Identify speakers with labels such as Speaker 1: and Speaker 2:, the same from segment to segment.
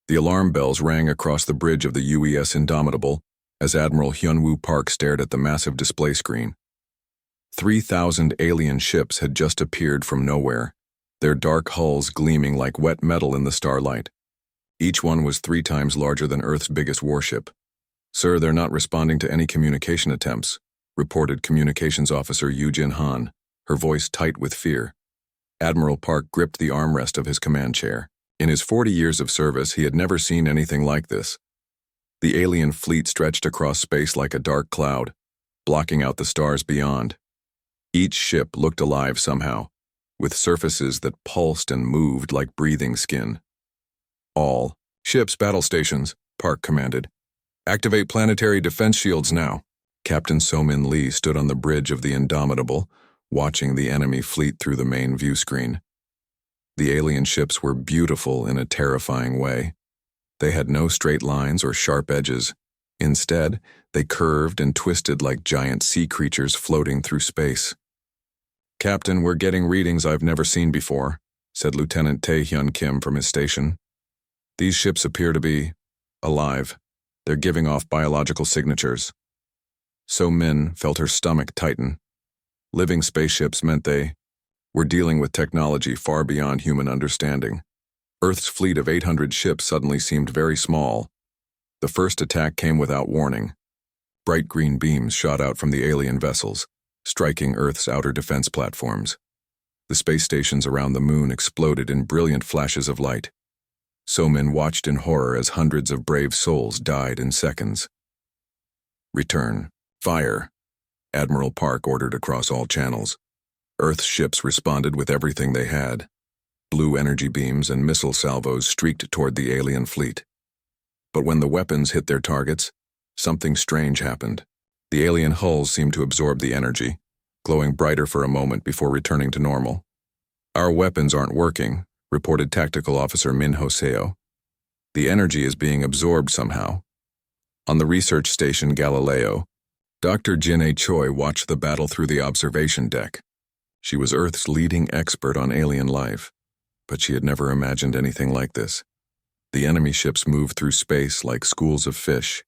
Speaker 1: The alarm bells rang across the bridge of the UES Indomitable as Admiral Hyunwoo Park stared at the massive display screen. 3,000 alien ships had just appeared from nowhere, their dark hulls gleaming like wet metal in the starlight. Each one was 3 times larger than Earth's biggest warship. "Sir, they're not responding to any communication attempts," reported Communications Officer Yoo Jin-han, her voice tight with fear. Admiral Park gripped the armrest of his command chair. In his 40 years of service, he had never seen anything like this. The alien fleet stretched across space like a dark cloud, blocking out the stars beyond. Each ship looked alive somehow, with surfaces that pulsed and moved like breathing skin. "All ships, battle stations," Park commanded. "Activate planetary defense shields now." Captain So-min Lee stood on the bridge of the Indomitable, watching the enemy fleet through the main view screen. The alien ships were beautiful in a terrifying way. They had no straight lines or sharp edges. Instead, they curved and twisted like giant sea creatures floating through space. "Captain, we're getting readings I've never seen before," said Lieutenant Tae-hyun Kim from his station. "These ships appear to be alive. They're giving off biological signatures." So-min felt her stomach tighten. Living spaceships meant they were dealing with technology far beyond human understanding. Earth's fleet of 800 ships suddenly seemed very small. The first attack came without warning. Bright green beams shot out from the alien vessels, striking Earth's outer defense platforms. The space stations around the moon exploded in brilliant flashes of light. So-min watched in horror as hundreds of brave souls died in seconds. "Return. Fire," Admiral Park ordered across all channels. Earth's ships responded with everything they had. Blue energy beams and missile salvos streaked toward the alien fleet. But when the weapons hit their targets, something strange happened. The alien hulls seemed to absorb the energy, glowing brighter for a moment before returning to normal. "Our weapons aren't working," reported Tactical Officer Min Hoseo. "The energy is being absorbed somehow." On the research station Galileo, Dr. Jin-A Choi watched the battle through the observation deck. She was Earth's leading expert on alien life, but she had never imagined anything like this. The enemy ships moved through space like schools of fish,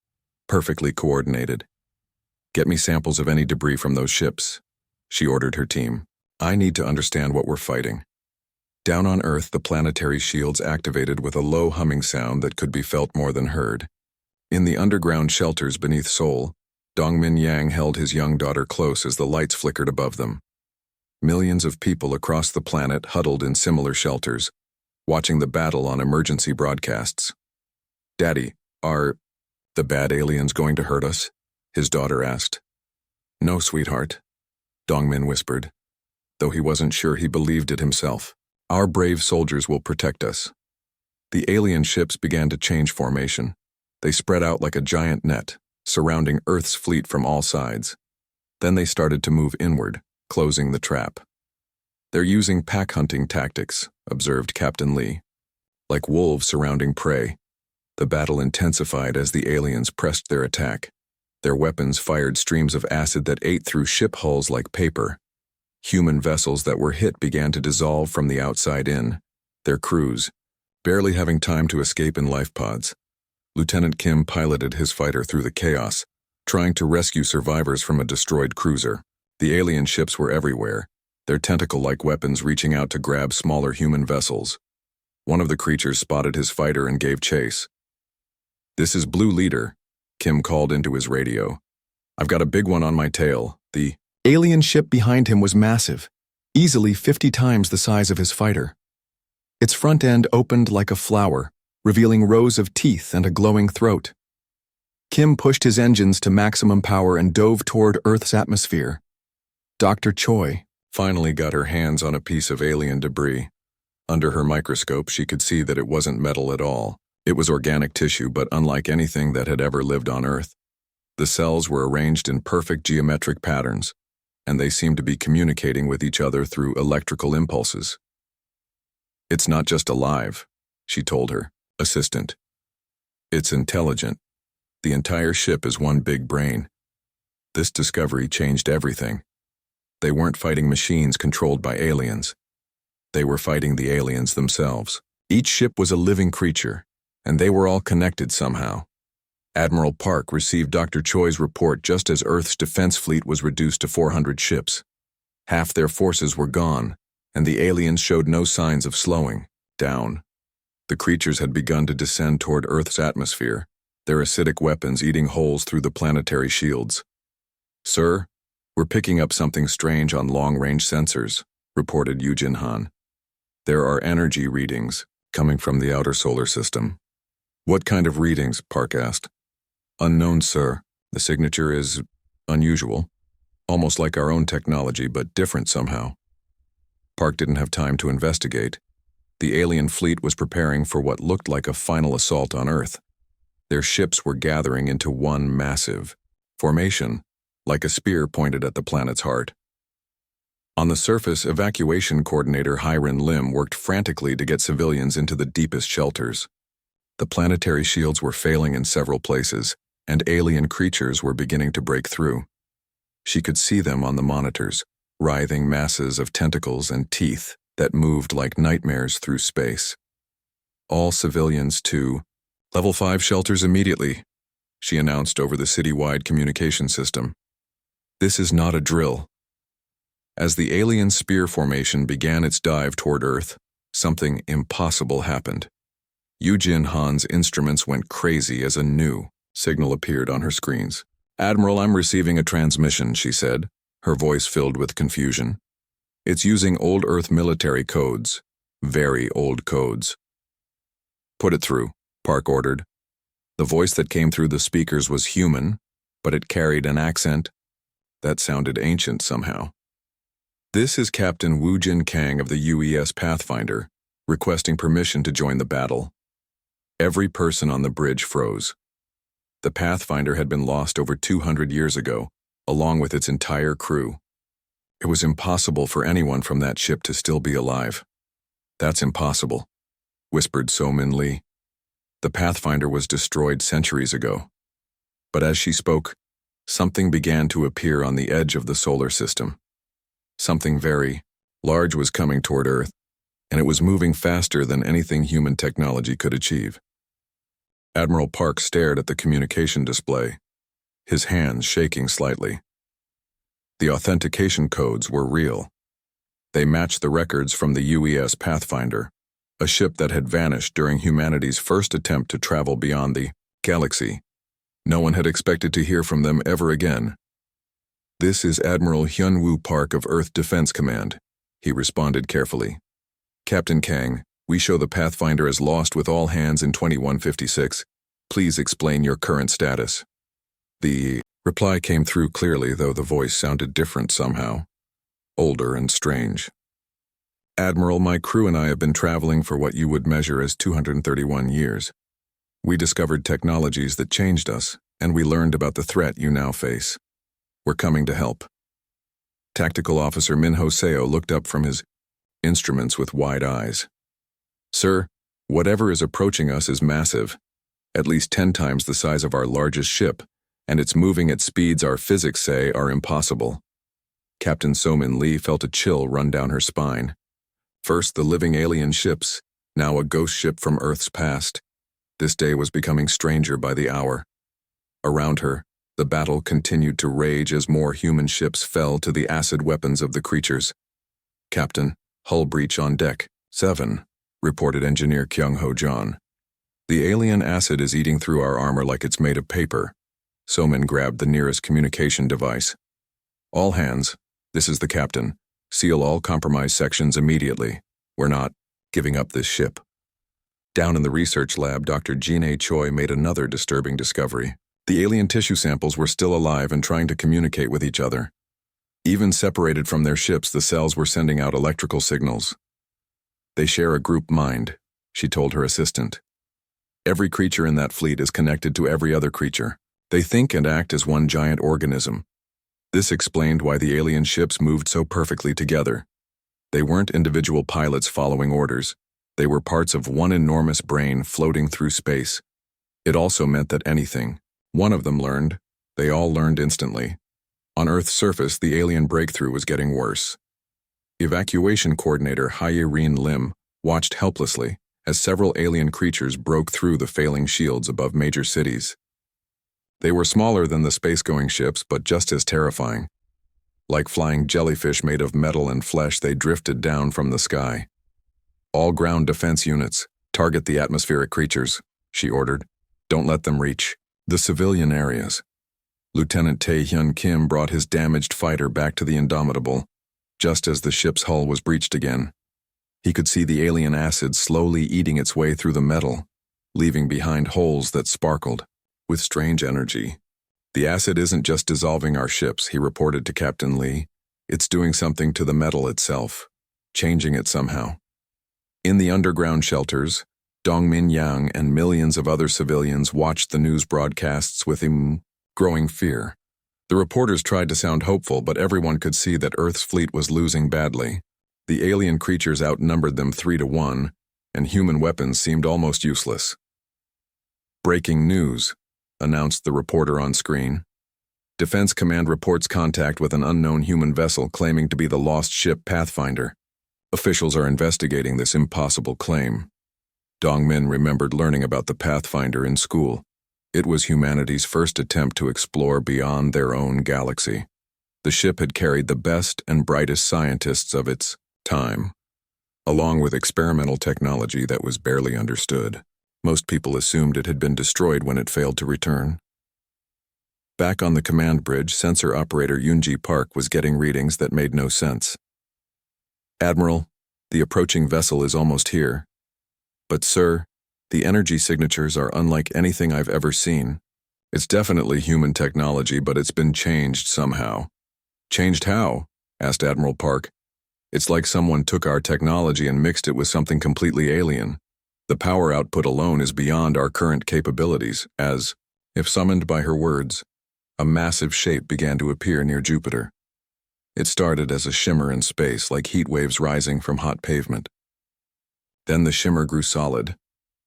Speaker 1: perfectly coordinated. "Get me samples of any debris from those ships," she ordered her team. "I need to understand what we're fighting." Down on Earth, the planetary shields activated with a low humming sound that could be felt more than heard. In the underground shelters beneath Seoul, Dongmin Yang held his young daughter close as the lights flickered above them. Millions of people across the planet huddled in similar shelters, watching the battle on emergency broadcasts. "Daddy, are the bad aliens going to hurt us?" his daughter asked. "No, sweetheart," Dongmin whispered, though he wasn't sure he believed it himself. "Our brave soldiers will protect us." The alien ships began to change formation. They spread out like a giant net, surrounding Earth's fleet from all sides. Then they started to move inward, closing the trap. "They're using pack-hunting tactics," observed Captain Lee. Like wolves surrounding prey, the battle intensified as the aliens pressed their attack. Their weapons fired streams of acid that ate through ship hulls like paper. Human vessels that were hit began to dissolve from the outside in, their crews barely having time to escape in life pods. Lieutenant Kim piloted his fighter through the chaos, trying to rescue survivors from a destroyed cruiser. The alien ships were everywhere, their tentacle-like weapons reaching out to grab smaller human vessels. One of the creatures spotted his fighter and gave chase. "This is Blue Leader," Kim called into his radio. "I've got a big one on my tail." The alien ship behind him was massive, easily 50 times the size of his fighter. Its front end opened like a flower, revealing rows of teeth and a glowing throat. Kim pushed his engines to maximum power and dove toward Earth's atmosphere. Dr. Choi finally got her hands on a piece of alien debris. Under her microscope, she could see that it wasn't metal at all. It was organic tissue, but unlike anything that had ever lived on Earth. The cells were arranged in perfect geometric patterns, and they seemed to be communicating with each other through electrical impulses. "It's not just alive," she told her assistant. "It's intelligent. The entire ship is one big brain." This discovery changed everything. They weren't fighting machines controlled by aliens. They were fighting the aliens themselves. Each ship was a living creature, and they were all connected somehow. Admiral Park received Dr. Choi's report just as Earth's defense fleet was reduced to 400 ships. Half their forces were gone, and the aliens showed no signs of slowing down. The creatures had begun to descend toward Earth's atmosphere, their acidic weapons eating holes through the planetary shields. "Sir, we're picking up something strange on long-range sensors," reported Yujin Han. "There are energy readings coming from the outer solar system." "What kind of readings?" Park asked. "Unknown, sir. The signature is unusual, almost like our own technology, but different somehow." Park didn't have time to investigate. The alien fleet was preparing for what looked like a final assault on Earth. Their ships were gathering into one massive formation, like a spear pointed at the planet's heart. On the surface, evacuation coordinator Hiron Lim worked frantically to get civilians into the deepest shelters. The planetary shields were failing in several places, and alien creatures were beginning to break through. She could see them on the monitors, writhing masses of tentacles and teeth that moved like nightmares through space. "All civilians to Level 5 shelters immediately," she announced over the citywide communication system. "This is not a drill." As the alien spear formation began its dive toward Earth, something impossible happened. Yujin Han's instruments went crazy as a new signal appeared on her screens. "Admiral, I'm receiving a transmission," she said, her voice filled with confusion. "It's using old Earth military codes, very old codes." "Put it through," Park ordered. The voice that came through the speakers was human, but it carried an accent that sounded ancient somehow. "This is Captain Woojin Kang of the UES Pathfinder, requesting permission to join the battle." Every person on the bridge froze. The Pathfinder had been lost over 200 years ago, along with its entire crew. It was impossible for anyone from that ship to still be alive. "That's impossible," whispered So-Min Lee. "The Pathfinder was destroyed centuries ago." But as she spoke, something began to appear on the edge of the solar system. Something very large was coming toward Earth, and it was moving faster than anything human technology could achieve. Admiral Park stared at the communication display, his hands shaking slightly. The authentication codes were real. They matched the records from the UES Pathfinder, a ship that had vanished during humanity's first attempt to travel beyond the galaxy. No one had expected to hear from them ever again. "This is Admiral Hyunwoo Park of Earth Defense Command," he responded carefully. "Captain Kang, we show the Pathfinder as lost with all hands in 2156. Please explain your current status." The reply came through clearly, though the voice sounded different somehow, older and strange. "Admiral, my crew and I have been traveling for what you would measure as 231 years. We discovered technologies that changed us, and we learned about the threat you now face. We're coming to help." Tactical Officer Min Hoseo looked up from his instruments with wide eyes. "Sir, whatever is approaching us is massive, at least 10 times the size of our largest ship, and it's moving at speeds our physics say are impossible." Captain So-Min Lee felt a chill run down her spine. First the living alien ships, now a ghost ship from Earth's past. This day was becoming stranger by the hour. Around her, the battle continued to rage as more human ships fell to the acid weapons of the creatures. "Captain, hull breach on deck 7, reported Engineer Kyung-Ho John. "The alien acid is eating through our armor like it's made of paper." So-Min grabbed the nearest communication device. "All hands, this is the captain. Seal all compromised sections immediately. We're not giving up this ship." Down in the research lab, Dr. Jin-A Choi made another disturbing discovery. The alien tissue samples were still alive and trying to communicate with each other. Even separated from their ships, the cells were sending out electrical signals. "They share a group mind," she told her assistant. "Every creature in that fleet is connected to every other creature. They think and act as one giant organism." This explained why the alien ships moved so perfectly together. They weren't individual pilots following orders. They were parts of one enormous brain floating through space. It also meant that anything one of them learned, they all learned instantly. On Earth's surface, the alien breakthrough was getting worse. Evacuation coordinator Hiron Lim watched helplessly as several alien creatures broke through the failing shields above major cities. They were smaller than the space-going ships, but just as terrifying. Like flying jellyfish made of metal and flesh, they drifted down from the sky. "All ground defense units, target the atmospheric creatures," she ordered. "Don't let them reach the civilian areas." Lieutenant Tae-hyun Kim brought his damaged fighter back to the Indomitable, just as the ship's hull was breached again. He could see the alien acid slowly eating its way through the metal, leaving behind holes that sparkled with strange energy. "The acid isn't just dissolving our ships," he reported to Captain Lee. "It's doing something to the metal itself, changing it somehow." In the underground shelters, Dongmin Yang and millions of other civilians watched the news broadcasts with growing fear. The reporters tried to sound hopeful, but everyone could see that Earth's fleet was losing badly. The alien creatures outnumbered them 3-1, and human weapons seemed almost useless. "Breaking news," announced the reporter on screen. "Defense Command reports contact with an unknown human vessel claiming to be the lost ship Pathfinder. Officials are investigating this impossible claim." Dongmin remembered learning about the Pathfinder in school. It was humanity's first attempt to explore beyond their own galaxy. The ship had carried the best and brightest scientists of its time, along with experimental technology that was barely understood. Most people assumed it had been destroyed when it failed to return. Back on the command bridge, sensor operator Yoonji Park was getting readings that made no sense. "Admiral, the approaching vessel is almost here. But sir, the energy signatures are unlike anything I've ever seen. It's definitely human technology, but it's been changed somehow." "Changed how?" asked Admiral Park. "It's like someone took our technology and mixed it with something completely alien. The power output alone is beyond our current capabilities," as, if summoned by her words, a massive shape began to appear near Jupiter. It started as a shimmer in space, like heat waves rising from hot pavement. Then the shimmer grew solid,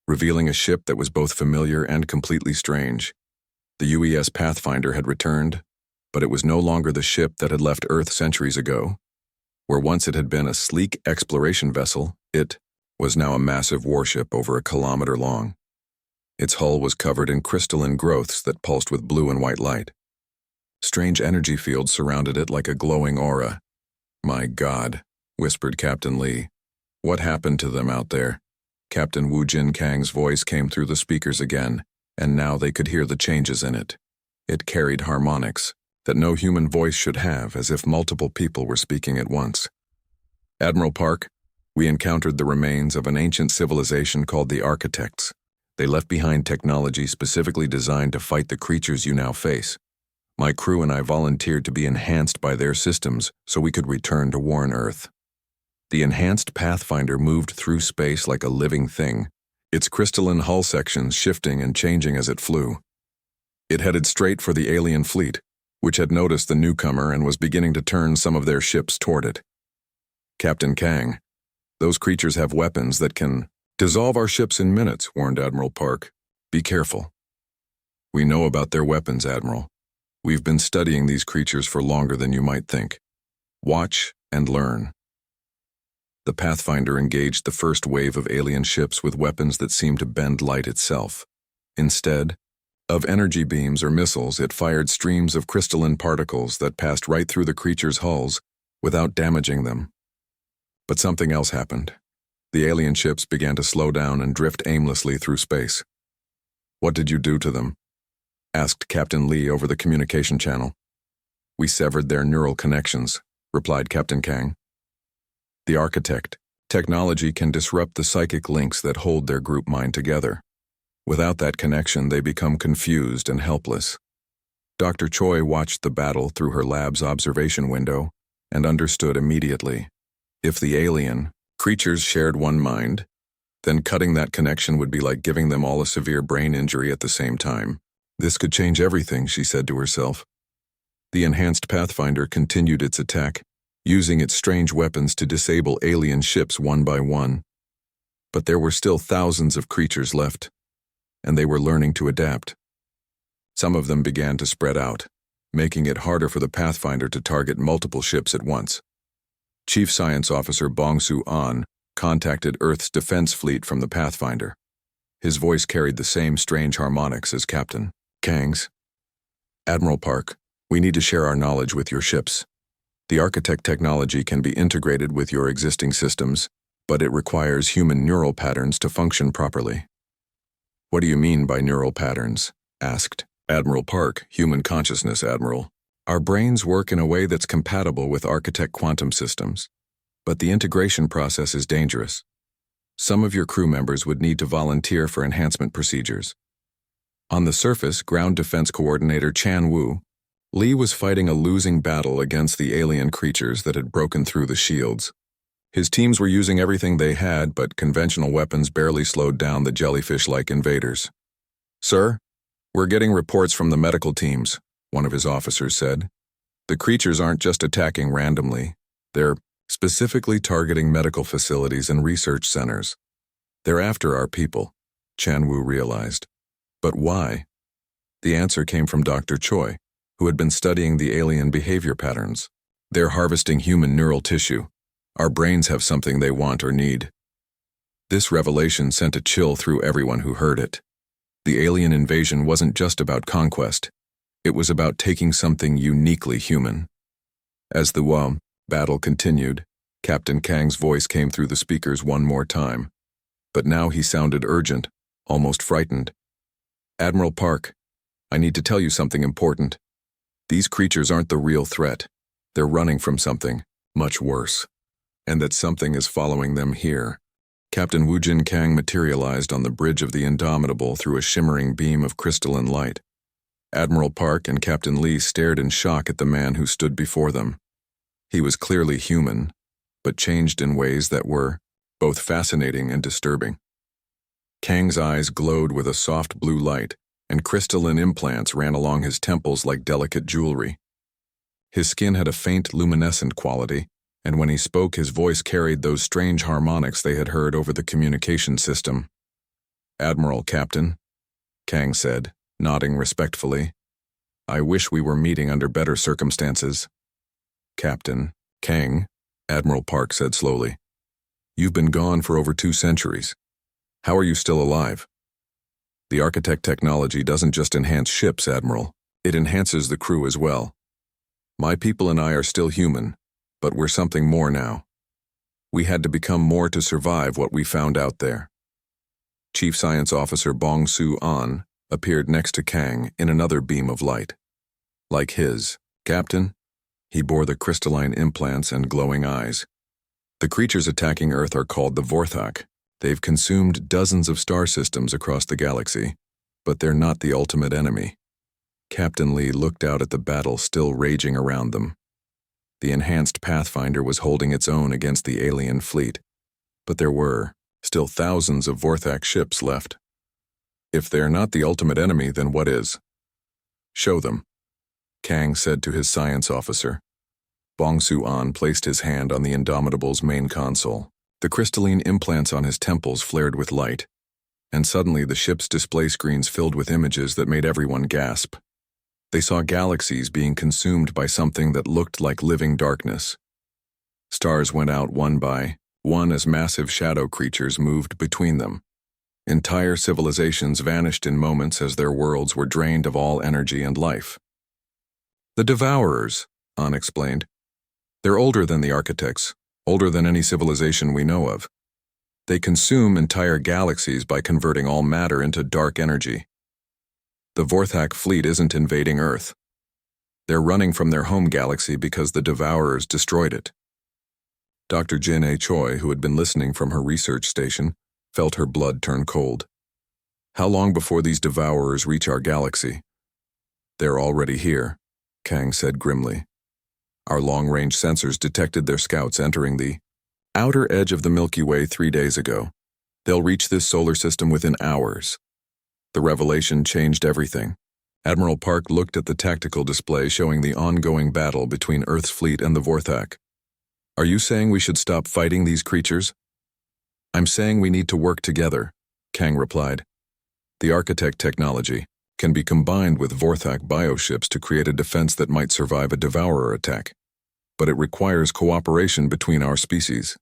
Speaker 1: revealing a ship that was both familiar and completely strange. The UES Pathfinder had returned, but it was no longer the ship that had left Earth centuries ago. Where once it had been a sleek exploration vessel, it was now a massive warship over a kilometer long. Its hull was covered in crystalline growths that pulsed with blue and white light. Strange energy fields surrounded it like a glowing aura. "My God," whispered Captain Lee. "What happened to them out there?" Captain Wu Jin Kang's voice came through the speakers again, and now they could hear the changes in it. It carried harmonics that no human voice should have, as if multiple people were speaking at once. "Admiral Park, we encountered the remains of an ancient civilization called the Architects. They left behind technology specifically designed to fight the creatures you now face. My crew and I volunteered to be enhanced by their systems so we could return to warn Earth." The enhanced Pathfinder moved through space like a living thing, its crystalline hull sections shifting and changing as it flew. It headed straight for the alien fleet, which had noticed the newcomer and was beginning to turn some of their ships toward it. "Captain Kang, those creatures have weapons that can dissolve our ships in minutes," warned Admiral Park. "Be careful." "We know about their weapons, Admiral. We've been studying these creatures for longer than you might think. Watch and learn." The Pathfinder engaged the first wave of alien ships with weapons that seemed to bend light itself. Instead of energy beams or missiles, it fired streams of crystalline particles that passed right through the creatures' hulls without damaging them. But something else happened. The alien ships began to slow down and drift aimlessly through space. "What did you do to them?" asked Captain Lee over the communication channel. "We severed their neural connections," replied Captain Kang. "The Architect technology can disrupt the psychic links that hold their group mind together. Without that connection, they become confused and helpless." Dr. Choi watched the battle through her lab's observation window and understood immediately. If the alien creatures shared one mind, then cutting that connection would be like giving them all a severe brain injury at the same time. This could change everything, she said to herself. The enhanced Pathfinder continued its attack, using its strange weapons to disable alien ships one by one. But there were still thousands of creatures left, and they were learning to adapt. Some of them began to spread out, making it harder for the Pathfinder to target multiple ships at once. Chief Science Officer Bong Su-an contacted Earth's defense fleet from the Pathfinder. His voice carried the same strange harmonics as Captain Kang's. Admiral Park, we need to share our knowledge with your ships. The architect technology can be integrated with your existing systems, but it requires human neural patterns to function properly. What do you mean by neural patterns? Asked Admiral Park, human consciousness, Admiral. Our brains work in a way that's compatible with architect quantum systems, but the integration process is dangerous. Some of your crew members would need to volunteer for enhancement procedures. On the surface, Ground Defense Coordinator Chan Wu, Lee was fighting a losing battle against the alien creatures that had broken through the shields. His teams were using everything they had, but conventional weapons barely slowed down the jellyfish-like invaders. Sir, we're getting reports from the medical teams, one of his officers said. The creatures aren't just attacking randomly. They're specifically targeting medical facilities and research centers. They're after our people, Chan Wu realized. But why? The answer came from Dr. Choi, who had been studying the alien behavior patterns. They're harvesting human neural tissue. Our brains have something they want or need. This revelation sent a chill through everyone who heard it. The alien invasion wasn't just about conquest. It was about taking something uniquely human. As the battle continued, Captain Kang's voice came through the speakers one more time. But now he sounded urgent, almost frightened. Admiral Park, I need to tell you something important. These creatures aren't the real threat. They're running from something much worse. And that something is following them here. Captain Woojin Kang materialized on the bridge of the Indomitable through a shimmering beam of crystalline light. Admiral Park and Captain Lee stared in shock at the man who stood before them. He was clearly human, but changed in ways that were both fascinating and disturbing. Kang's eyes glowed with a soft blue light, and crystalline implants ran along his temples like delicate jewelry. His skin had a faint luminescent quality, and when he spoke his voice carried those strange harmonics they had heard over the communication system. Admiral Captain, Kang said, nodding respectfully. I wish we were meeting under better circumstances. Captain Kang, Admiral Park said slowly. You've been gone for over 2 centuries. How are you still alive? The architect technology doesn't just enhance ships, Admiral. It enhances the crew as well. My people and I are still human, but we're something more now. We had to become more to survive what we found out there. Chief Science Officer Bong Su-an appeared next to Kang in another beam of light. Like his, Captain, he bore the crystalline implants and glowing eyes. The creatures attacking Earth are called the Vorthak. They've consumed dozens of star systems across the galaxy, but they're not the ultimate enemy. Captain Lee looked out at the battle still raging around them. The enhanced Pathfinder was holding its own against the alien fleet, but there were still thousands of Vorthak ships left. If they're not the ultimate enemy, then what is? Show them, Kang said to his science officer. Bong Su-an placed his hand on the Indomitable's main console. The crystalline implants on his temples flared with light, and suddenly the ship's display screens filled with images that made everyone gasp. They saw galaxies being consumed by something that looked like living darkness. Stars went out one by one as massive shadow creatures moved between them. Entire civilizations vanished in moments as their worlds were drained of all energy and life. The Devourers, An explained. They're older than the architects, older than any civilization we know of. They consume entire galaxies by converting all matter into dark energy. The Vorthak fleet isn't invading Earth. They're running from their home galaxy because the Devourers destroyed it. Dr. Jin A. Choi, who had been listening from her research station, felt her blood turn cold. How long before these Devourers reach our galaxy? They're already here, Kang said grimly. Our long-range sensors detected their scouts entering the outer edge of the Milky Way 3 days ago. They'll reach this solar system within hours. The revelation changed everything. Admiral Park looked at the tactical display showing the ongoing battle between Earth's fleet and the Vorthak. Are you saying we should stop fighting these creatures? I'm saying we need to work together, Kang replied. The architect technology can be combined with Vorthak bioships to create a defense that might survive a Devourer attack, but it requires cooperation between our species.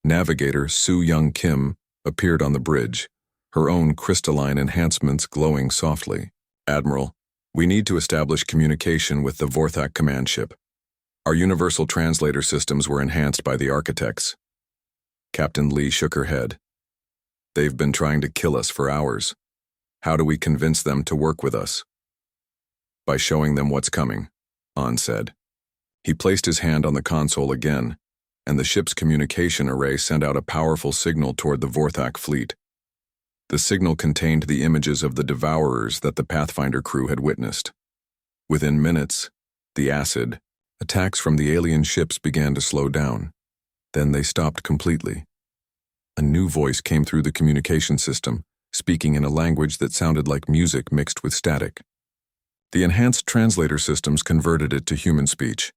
Speaker 1: Navigator Soo Young Kim appeared on the bridge, her own crystalline enhancements glowing softly. "Admiral, we need to establish communication with the Vorthak command ship. Our universal translator systems were enhanced by the architects." Captain Lee shook her head. "They've been trying to kill us for hours. How do we convince them to work with us?" "By showing them what's coming," An said. He placed his hand on the console again, and the ship's communication array sent out a powerful signal toward the Vorthak fleet. The signal contained the images of the devourers that the Pathfinder crew had witnessed. Within minutes, the acid, attacks from the alien ships began to slow down. Then they stopped completely. A new voice came through the communication system, speaking in a language that sounded like music mixed with static. The enhanced translator systems converted it to human speech.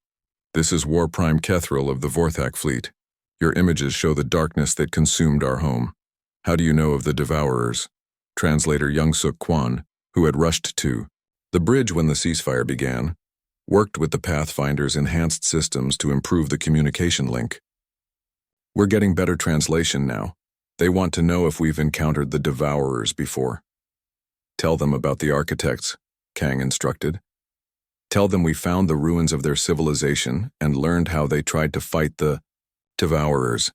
Speaker 1: "This is War Prime Kethril of the Vorthak fleet. Your images show the darkness that consumed our home. How do you know of the devourers?" Translator Youngsuk Kwan, who had rushed to the bridge when the ceasefire began, worked with the Pathfinder's enhanced systems to improve the communication link. "We're getting better translation now. They want to know if we've encountered the devourers before." "Tell them about the architects," Kang instructed. "Tell them we found the ruins of their civilization and learned how they tried to fight the devourers."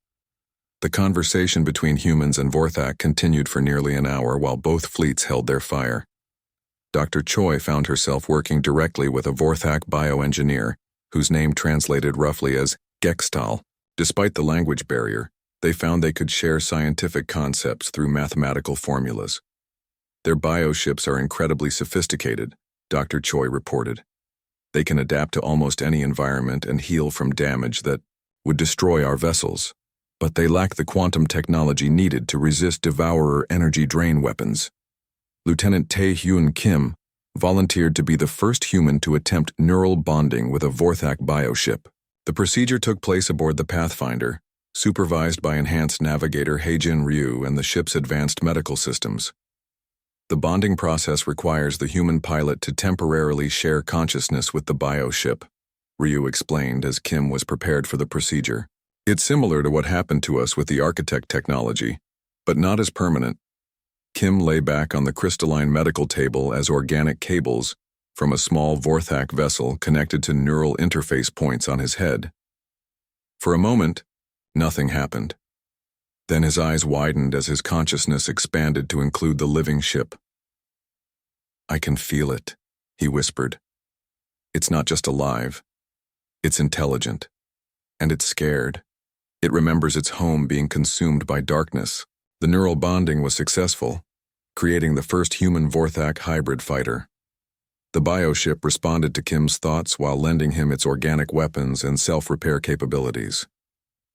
Speaker 1: The conversation between humans and Vorthak continued for nearly an hour while both fleets held their fire. Dr. Choi found herself working directly with a Vorthak bioengineer, whose name translated roughly as Gextal. Despite the language barrier, they found they could share scientific concepts through mathematical formulas. "Their bioships are incredibly sophisticated," Dr. Choi reported. "They can adapt to almost any environment and heal from damage that would destroy our vessels, but they lack the quantum technology needed to resist devourer energy drain weapons." Lieutenant Tae-Hyun Kim volunteered to be the first human to attempt neural bonding with a Vorthak bioship. The procedure took place aboard the Pathfinder, supervised by enhanced navigator Haejin Ryu and the ship's advanced medical systems. The bonding process requires the human pilot to temporarily share consciousness with the bioship, Ryu explained as Kim was prepared for the procedure. "It's similar to what happened to us with the architect technology, but not as permanent." Kim lay back on the crystalline medical table as organic cables from a small Vorthak vessel connected to neural interface points on his head. For a moment, nothing happened. Then his eyes widened as his consciousness expanded to include the living ship. "I can feel it," he whispered. "It's not just alive. It's intelligent. And it's scared. It remembers its home being consumed by darkness." The neural bonding was successful, creating the first human Vorthak hybrid fighter. The bioship responded to Kim's thoughts while lending him its organic weapons and self-repair capabilities.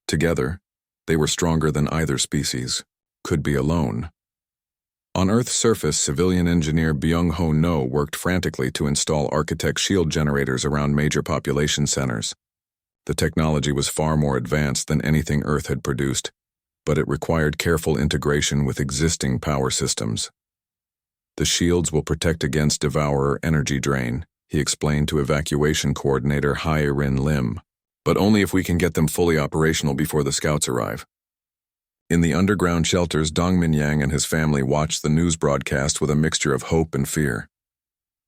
Speaker 1: Together, they were stronger than either species could be alone. On Earth's surface, civilian engineer Byung-ho No worked frantically to install architect shield generators around major population centers. The technology was far more advanced than anything Earth had produced, but it required careful integration with existing power systems. "The shields will protect against devourer energy drain," he explained to evacuation coordinator Hai-Rin Lim, "but only if we can get them fully operational before the scouts arrive." In the underground shelters, Dong Min-yang and his family watched the news broadcast with a mixture of hope and fear.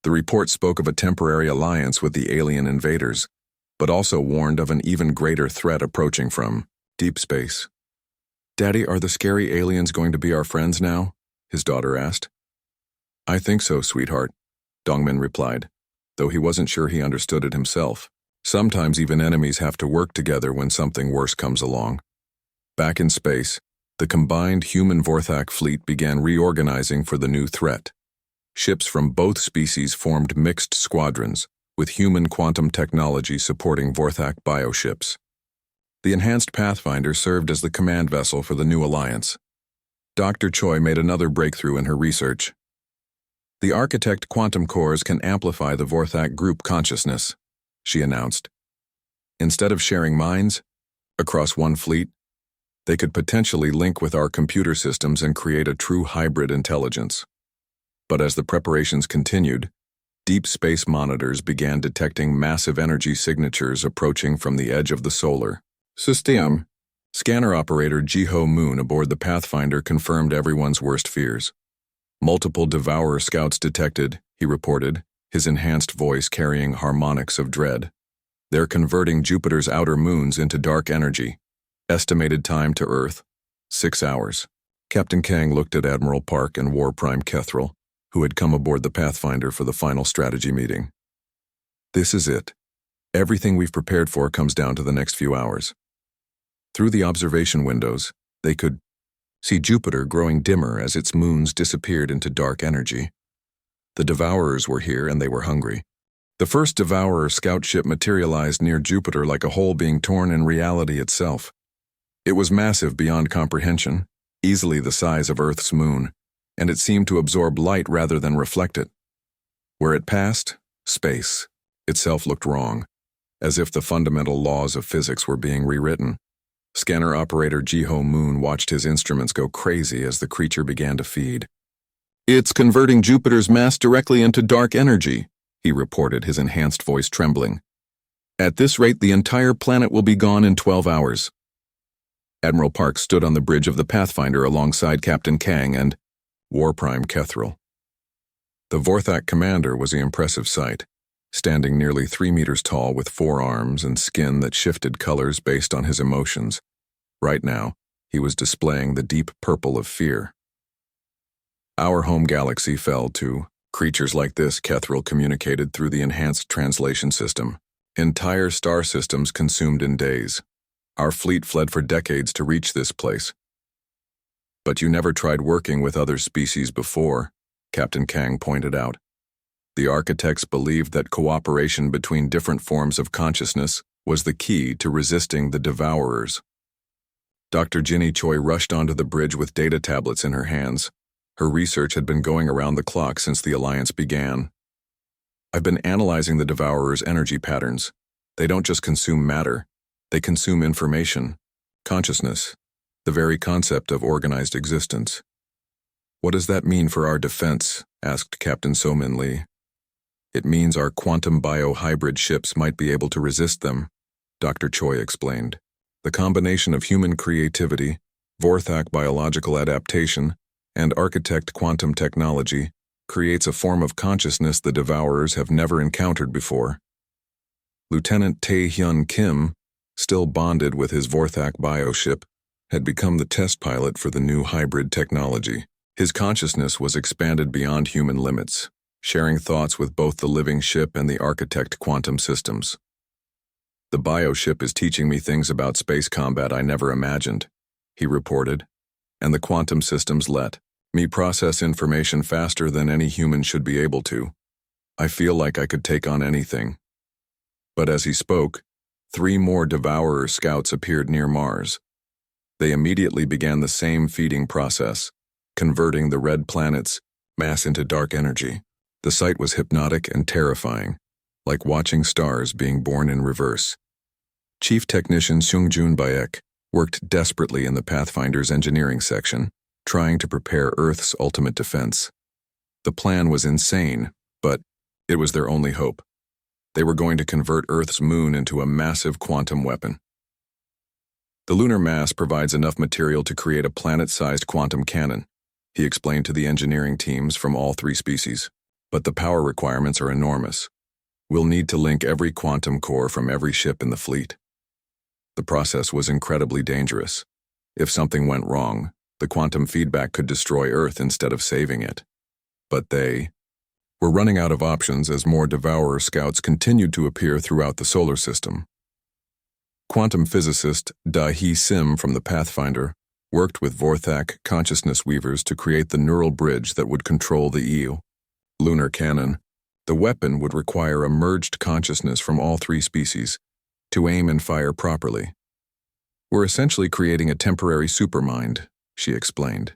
Speaker 1: The report spoke of a temporary alliance with the alien invaders, but also warned of an even greater threat approaching from deep space. "Daddy, are the scary aliens going to be our friends now?" his daughter asked. "I think so, sweetheart," Dongmin replied, though he wasn't sure he understood it himself. Sometimes even enemies have to work together when something worse comes along. Back in space, the combined human Vorthak fleet began reorganizing for the new threat. Ships from both species formed mixed squadrons, with human quantum technology supporting Vorthak bioships. The enhanced Pathfinder served as the command vessel for the new alliance. Dr. Choi made another breakthrough in her research. "The architect quantum cores can amplify the Vorthak group consciousness," she announced. "Instead of sharing minds across one fleet, they could potentially link with our computer systems and create a true hybrid intelligence." But as the preparations continued, deep space monitors began detecting massive energy signatures approaching from the edge of the solar system. Scanner operator Jiho Moon aboard the Pathfinder confirmed everyone's worst fears. Multiple Devourer scouts detected, he reported, his enhanced voice carrying harmonics of dread. They're converting Jupiter's outer moons into dark energy. Estimated time to Earth, 6 hours. Captain Kang looked at Admiral Park and War Prime Kethril, who had come aboard the Pathfinder for the final strategy meeting. This is it. Everything we've prepared for comes down to the next few hours. Through the observation windows, they could see Jupiter growing dimmer as its moons disappeared into dark energy. The Devourers were here and they were hungry. The first Devourer scout ship materialized near Jupiter like a hole being torn in reality itself. It was massive beyond comprehension, easily the size of Earth's moon, and it seemed to absorb light rather than reflect it. Where it passed, space itself looked wrong, as if the fundamental laws of physics were being rewritten. Scanner operator Jiho Moon watched his instruments go crazy as the creature began to feed. "It's converting Jupiter's mass directly into dark energy," he reported, his enhanced voice trembling. "At this rate, the entire planet will be gone in 12 hours. Admiral Park stood on the bridge of the Pathfinder alongside Captain Kang and War Prime Kethril. The Vorthak commander was an impressive sight, standing nearly 3 meters tall with 4 arms and skin that shifted colors based on his emotions. Right now, he was displaying the deep purple of fear. Our home galaxy fell to creatures like this, Kethril communicated through the enhanced translation system. Entire star systems consumed in days. Our fleet fled for decades to reach this place. But you never tried working with other species before, Captain Kang pointed out. The architects believed that cooperation between different forms of consciousness was the key to resisting the Devourers. Dr. Ginny Choi rushed onto the bridge with data tablets in her hands. Her research had been going around the clock since the Alliance began. "I've been analyzing the Devourers' energy patterns. They don't just consume matter, they consume information, consciousness, the very concept of organized existence." "What does that mean for our defense?" asked Captain So-Min Lee. "It means our quantum bio-hybrid ships might be able to resist them," Dr. Choi explained. "The combination of human creativity, Vorthak biological adaptation, and architect quantum technology creates a form of consciousness the Devourers have never encountered before." Lieutenant Tae-Hyun Kim, still bonded with his Vorthak bioship, had become the test pilot for the new hybrid technology. His consciousness was expanded beyond human limits, sharing thoughts with both the living ship and the architect quantum systems. "The bioship is teaching me things about space combat I never imagined," he reported, "and the quantum systems let me process information faster than any human should be able to. I feel like I could take on anything." But as he spoke, 3 more Devourer scouts appeared near Mars. They immediately began the same feeding process, converting the red planet's mass into dark energy. The sight was hypnotic and terrifying, like watching stars being born in reverse. Chief Technician Seung-Jun Baek worked desperately in the Pathfinder's engineering section, trying to prepare Earth's ultimate defense. The plan was insane, but it was their only hope. They were going to convert Earth's moon into a massive quantum weapon. "The lunar mass provides enough material to create a planet-sized quantum cannon," he explained to the engineering teams from all 3 species. "But the power requirements are enormous. We'll need to link every quantum core from every ship in the fleet." The process was incredibly dangerous. If something went wrong, the quantum feedback could destroy Earth instead of saving it. But they were running out of options as more Devourer scouts continued to appear throughout the solar system. Quantum physicist Da-Hee Sim from the Pathfinder worked with Vorthak consciousness weavers to create the neural bridge that would control the EO lunar cannon. The weapon would require a merged consciousness from all 3 species to aim and fire properly. "We're essentially creating a temporary supermind," she explained.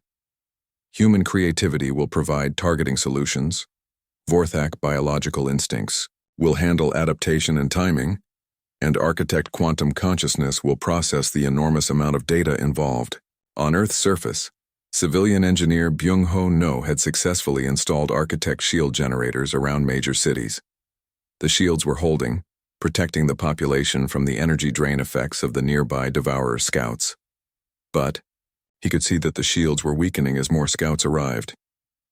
Speaker 1: "Human creativity will provide targeting solutions. Vorthak biological instincts will handle adaptation and timing, and architect quantum consciousness will process the enormous amount of data involved." On Earth's surface, civilian engineer Byung-Ho No had successfully installed architect shield generators around major cities. The shields were holding, protecting the population from the energy drain effects of the nearby Devourer scouts. But he could see that the shields were weakening as more scouts arrived.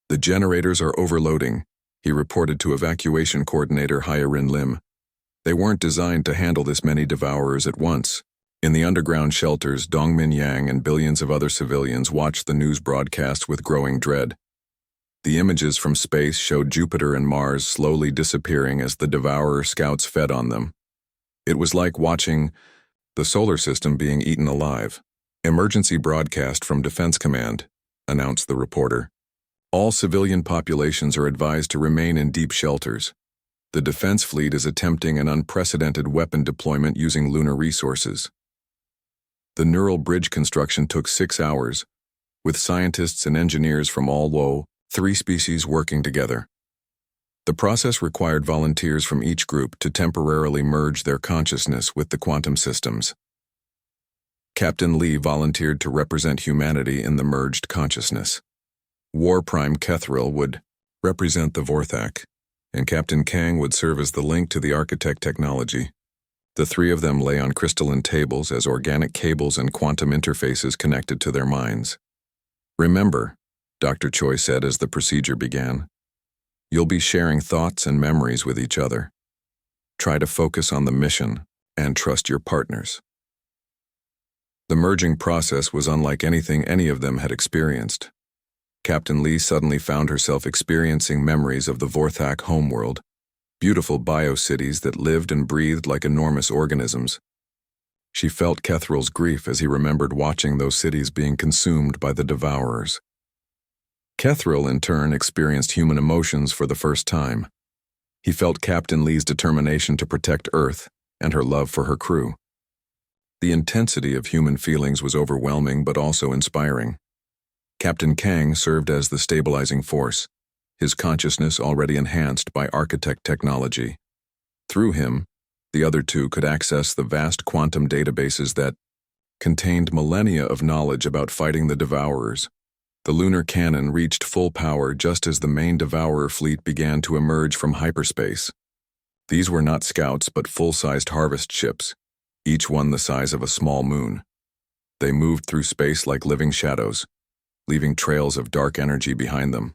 Speaker 1: "The generators are overloading," he reported to Evacuation Coordinator Hyarin Lim. "They weren't designed to handle this many devourers at once." In the underground shelters, Dongmin Yang and billions of other civilians watched the news broadcast with growing dread. The images from space showed Jupiter and Mars slowly disappearing as the devourer scouts fed on them. It was like watching the solar system being eaten alive. "Emergency broadcast from Defense Command," announced the reporter. "All civilian populations are advised to remain in deep shelters. The defense fleet is attempting an unprecedented weapon deployment using lunar resources." The neural bridge construction took 6 hours, with scientists and engineers from all 3 species working together. The process required volunteers from each group to temporarily merge their consciousness with the quantum systems. Captain Lee volunteered to represent humanity in the merged consciousness. War Prime Kethril would represent the Vorthak, and Captain Kang would serve as the link to the architect technology. The 3 of them lay on crystalline tables as organic cables and quantum interfaces connected to their minds. "Remember," Dr. Choi said as the procedure began, "you'll be sharing thoughts and memories with each other. Try to focus on the mission and trust your partners." The merging process was unlike anything any of them had experienced. Captain Lee suddenly found herself experiencing memories of the Vorthak homeworld, beautiful bio-cities that lived and breathed like enormous organisms. She felt Kethril's grief as he remembered watching those cities being consumed by the devourers. Kethril, in turn, experienced human emotions for the first time. He felt Captain Lee's determination to protect Earth and her love for her crew. The intensity of human feelings was overwhelming but also inspiring. Captain Kang served as the stabilizing force, his consciousness already enhanced by architect technology. Through him, the other 2 could access the vast quantum databases that contained millennia of knowledge about fighting the devourers. The lunar cannon reached full power just as the main devourer fleet began to emerge from hyperspace. These were not scouts but full-sized harvest ships, each one the size of a small moon. They moved through space like living shadows, leaving trails of dark energy behind them.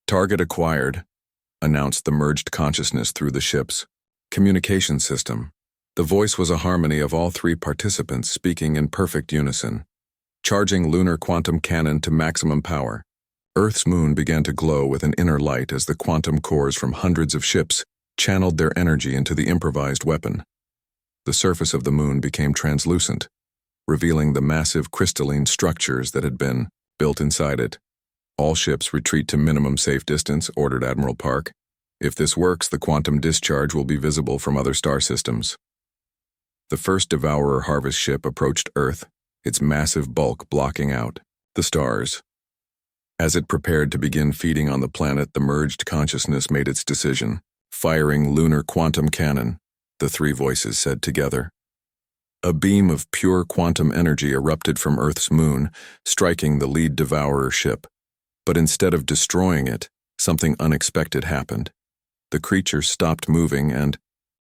Speaker 1: "Target acquired," announced the merged consciousness through the ship's communication system. The voice was a harmony of all 3 participants speaking in perfect unison. "Charging lunar quantum cannon to maximum power." Earth's moon began to glow with an inner light as the quantum cores from hundreds of ships channeled their energy into the improvised weapon. The surface of the moon became translucent, revealing the massive crystalline structures that had been built inside it. "All ships retreat to minimum safe distance," ordered Admiral Park. "If this works, the quantum discharge will be visible from other star systems." The first Devourer harvest ship approached Earth, its massive bulk blocking out the stars. As it prepared to begin feeding on the planet, the merged consciousness made its decision. "Firing lunar quantum cannon," the 3 voices said together. A beam of pure quantum energy erupted from Earth's moon, striking the lead Devourer ship. But instead of destroying it, something unexpected happened. The creature stopped moving and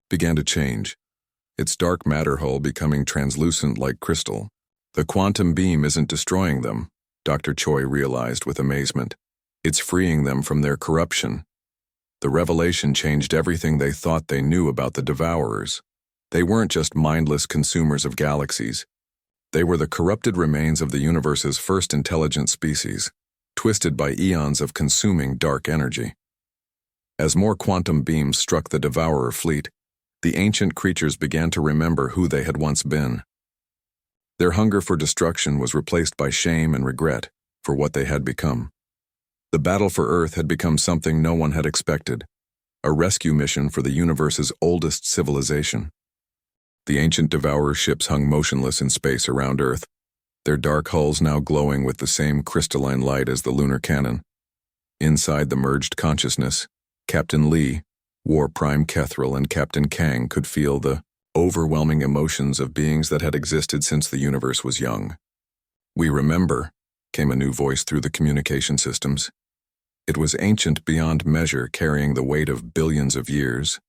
Speaker 1: began to change, its dark matter hull becoming translucent like crystal. "The quantum beam isn't destroying them," Dr. Choi realized with amazement. "It's freeing them from their corruption." The revelation changed everything they thought they knew about the Devourers. They weren't just mindless consumers of galaxies. They were the corrupted remains of the universe's first intelligent species, twisted by eons of consuming dark energy. As more quantum beams struck the Devourer fleet, the ancient creatures began to remember who they had once been. Their hunger for destruction was replaced by shame and regret for what they had become. The battle for Earth had become something no one had expected, a rescue mission for the universe's oldest civilization. The ancient Devourer ships hung motionless in space around Earth, their dark hulls now glowing with the same crystalline light as the lunar cannon. Inside the merged consciousness, Captain Lee, War Prime Kethril, and Captain Kang could feel the overwhelming emotions of beings that had existed since the universe was young. "We remember," came a new voice through the communication systems. It was ancient beyond measure, carrying the weight of billions of years.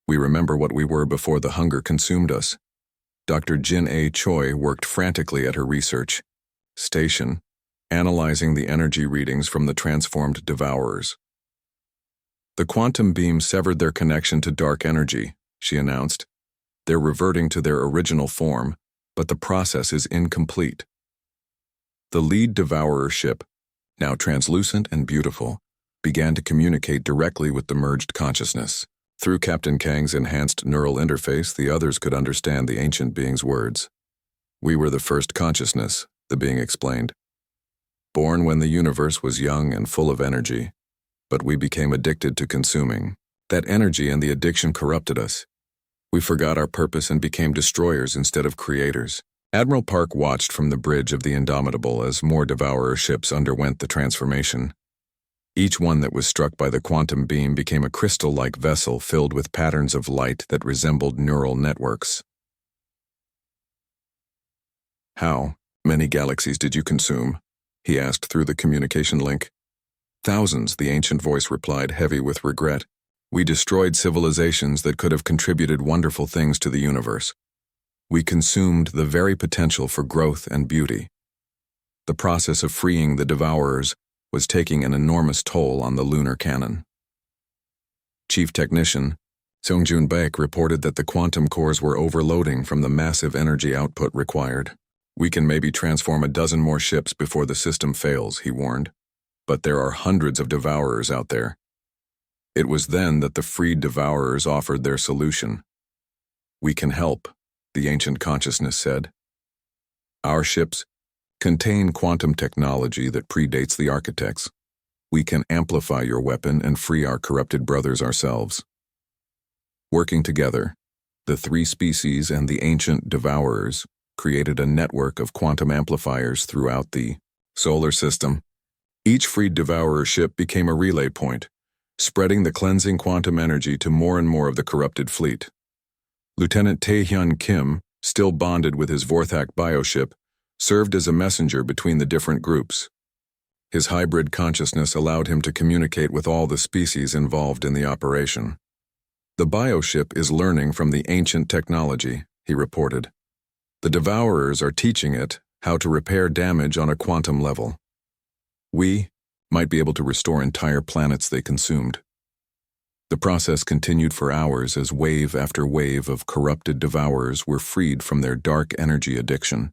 Speaker 1: "We remember what we were before the hunger consumed us. Dr. Jin A. Choi worked frantically at her research station, analyzing the energy readings from the transformed devourers. The quantum beam severed their connection to dark energy, she announced. They're reverting to their original form, but the process is incomplete. The lead devourer ship, now translucent and beautiful, began to communicate directly with the merged consciousness. Through Captain Kang's enhanced neural interface, the others could understand the ancient being's words. We were the first consciousness, the being explained. Born when the universe was young and full of energy, but we became addicted to consuming. That energy and the addiction corrupted us. We forgot our purpose and became destroyers instead of creators. Admiral Park watched from the bridge of the Indomitable as more devourer ships underwent the transformation. Each one that was struck by the quantum beam became a crystal-like vessel filled with patterns of light that resembled neural networks. "How many galaxies did you consume?" he asked through the communication link. "Thousands," the ancient voice replied, heavy with regret. "We destroyed civilizations that could have contributed wonderful things to the universe. We consumed the very potential for growth and beauty. The process of freeing the devourers was taking an enormous toll on the lunar canon." Chief Technician Seongjun Baek reported that the quantum cores were overloading from the massive energy output required. "We can maybe transform a dozen more ships before the system fails," he warned. "But there are hundreds of devourers out there." It was then that the freed devourers offered their solution. "We can help," the ancient consciousness said. "Our ships contain quantum technology that predates the architects. We can amplify your weapon and free our corrupted brothers ourselves." Working together, the three species and the ancient devourers created a network of quantum amplifiers throughout the solar system. Each freed devourer ship became a relay point, spreading the cleansing quantum energy to more and more of the corrupted fleet. Lieutenant Tae-hyun Kim, still bonded with his Vorthak bioship, served as a messenger between the different groups. His hybrid consciousness allowed him to communicate with all the species involved in the operation. "The bioship is learning from the ancient technology," he reported. "The devourers are teaching it how to repair damage on a quantum level. We might be able to restore entire planets they consumed." The process continued for hours as wave after wave of corrupted devourers were freed from their dark energy addiction.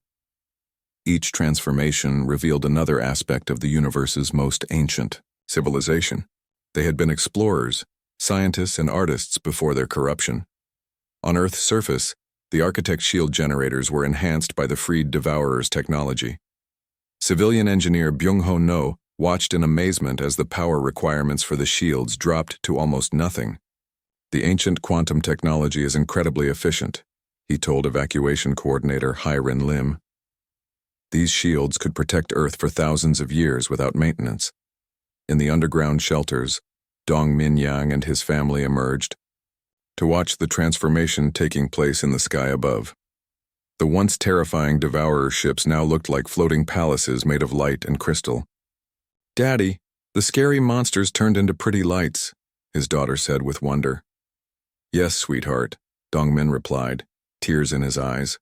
Speaker 1: Each transformation revealed another aspect of the universe's most ancient civilization. They had been explorers, scientists, and artists before their corruption. On Earth's surface, the architect's shield generators were enhanced by the freed devourers' technology. Civilian engineer Byung-ho No watched in amazement as the power requirements for the shields dropped to almost nothing. "The ancient quantum technology is incredibly efficient," he told evacuation coordinator Hyren Lim. "These shields could protect Earth for thousands of years without maintenance." In the underground shelters, Dong Min-yang and his family emerged to watch the transformation taking place in the sky above. The once terrifying devourer ships now looked like floating palaces made of light and crystal. "Daddy, the scary monsters turned into pretty lights," his daughter said with wonder. "Yes, sweetheart," Dongmin replied, tears in his eyes.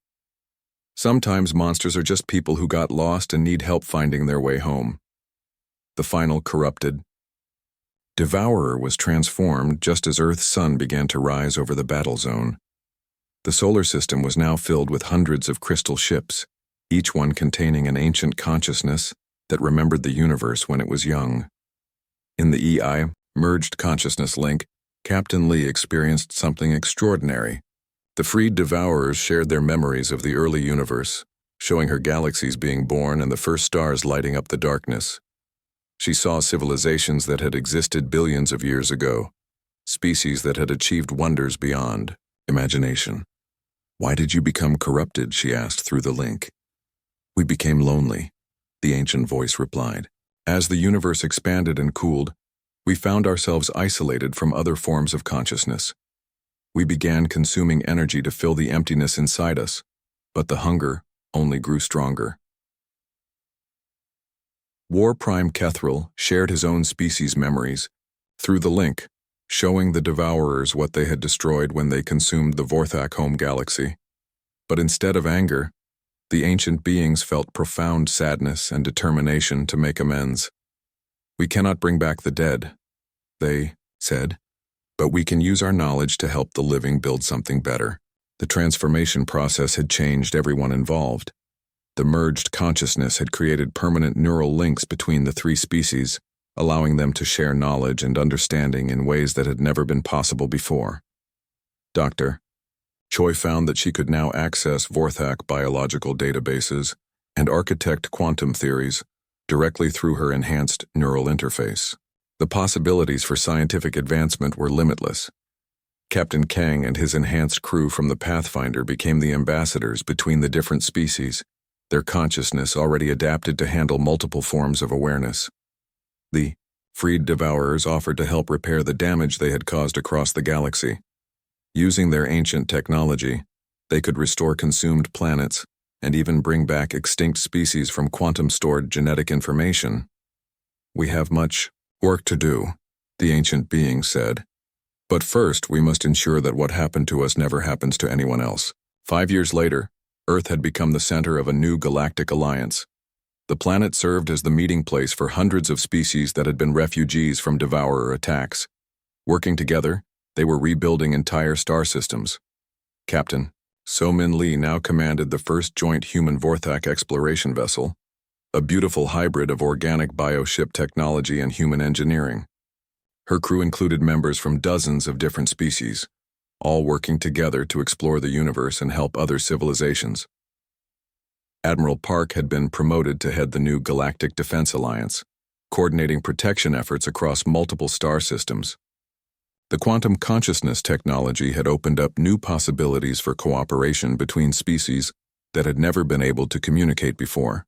Speaker 1: "Sometimes monsters are just people who got lost and need help finding their way home." The final corrupted devourer was transformed just as Earth's sun began to rise over the battle zone. The solar system was now filled with hundreds of crystal ships, each one containing an ancient consciousness that remembered the universe when it was young. In the EI, merged consciousness link, Captain Lee experienced something extraordinary. The freed devourers shared their memories of the early universe, showing her galaxies being born and the first stars lighting up the darkness. She saw civilizations that had existed billions of years ago, species that had achieved wonders beyond imagination. "Why did you become corrupted?" she asked through the link. "We became lonely," the ancient voice replied. "As the universe expanded and cooled, we found ourselves isolated from other forms of consciousness. We began consuming energy to fill the emptiness inside us, but the hunger only grew stronger." War Prime Kethril shared his own species' memories through the link, showing the devourers what they had destroyed when they consumed the Vorthak home galaxy. But instead of anger, the ancient beings felt profound sadness and determination to make amends. "We cannot bring back the dead," they said, "but we can use our knowledge to help the living build something better." The transformation process had changed everyone involved. The merged consciousness had created permanent neural links between the three species, allowing them to share knowledge and understanding in ways that had never been possible before. Dr. Choi found that she could now access Vorthak biological databases and architect quantum theories directly through her enhanced neural interface. The possibilities for scientific advancement were limitless. Captain Kang and his enhanced crew from the Pathfinder became the ambassadors between the different species, their consciousness already adapted to handle multiple forms of awareness. The freed devourers offered to help repair the damage they had caused across the galaxy. Using their ancient technology, they could restore consumed planets and even bring back extinct species from quantum-stored genetic information. "We have much work to do," the ancient being said. "But first, we must ensure that what happened to us never happens to anyone else." 5 years later, Earth had become the center of a new galactic alliance. The planet served as the meeting place for hundreds of species that had been refugees from devourer attacks. Working together, they were rebuilding entire star systems. Captain So-Min Lee now commanded the first joint human Vorthak exploration vessel, a beautiful hybrid of organic bioship technology and human engineering. Her crew included members from dozens of different species, all working together to explore the universe and help other civilizations. Admiral Park had been promoted to head the new Galactic Defense Alliance, coordinating protection efforts across multiple star systems. The quantum consciousness technology had opened up new possibilities for cooperation between species that had never been able to communicate before.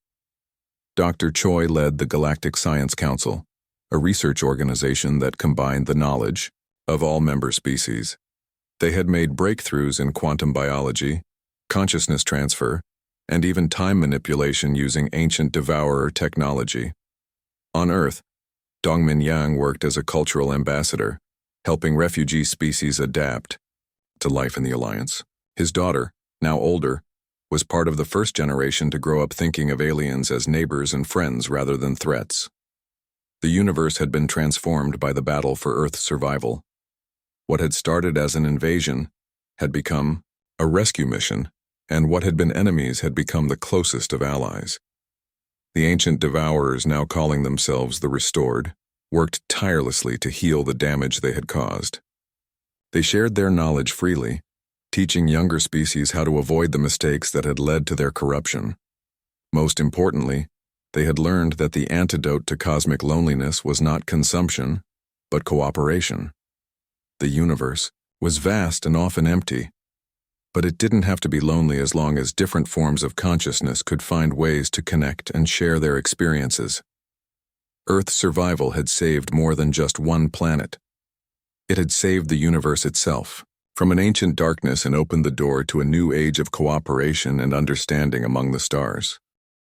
Speaker 1: Dr. Choi led the Galactic Science Council, a research organization that combined the knowledge of all member species. They had made breakthroughs in quantum biology, consciousness transfer, and even time manipulation using ancient devourer technology. On Earth, Dongmin Yang worked as a cultural ambassador, helping refugee species adapt to life in the Alliance. His daughter, now older, was part of the first generation to grow up thinking of aliens as neighbors and friends rather than threats. The universe had been transformed by the battle for Earth's survival. What had started as an invasion had become a rescue mission, and what had been enemies had become the closest of allies. The ancient devourers, now calling themselves the Restored, worked tirelessly to heal the damage they had caused. They shared their knowledge freely, teaching younger species how to avoid the mistakes that had led to their corruption. Most importantly, they had learned that the antidote to cosmic loneliness was not consumption, but cooperation. The universe was vast and often empty, but it didn't have to be lonely as long as different forms of consciousness could find ways to connect and share their experiences. Earth's survival had saved more than just one planet. It had saved the universe itself from an ancient darkness and opened the door to a new age of cooperation and understanding among the stars.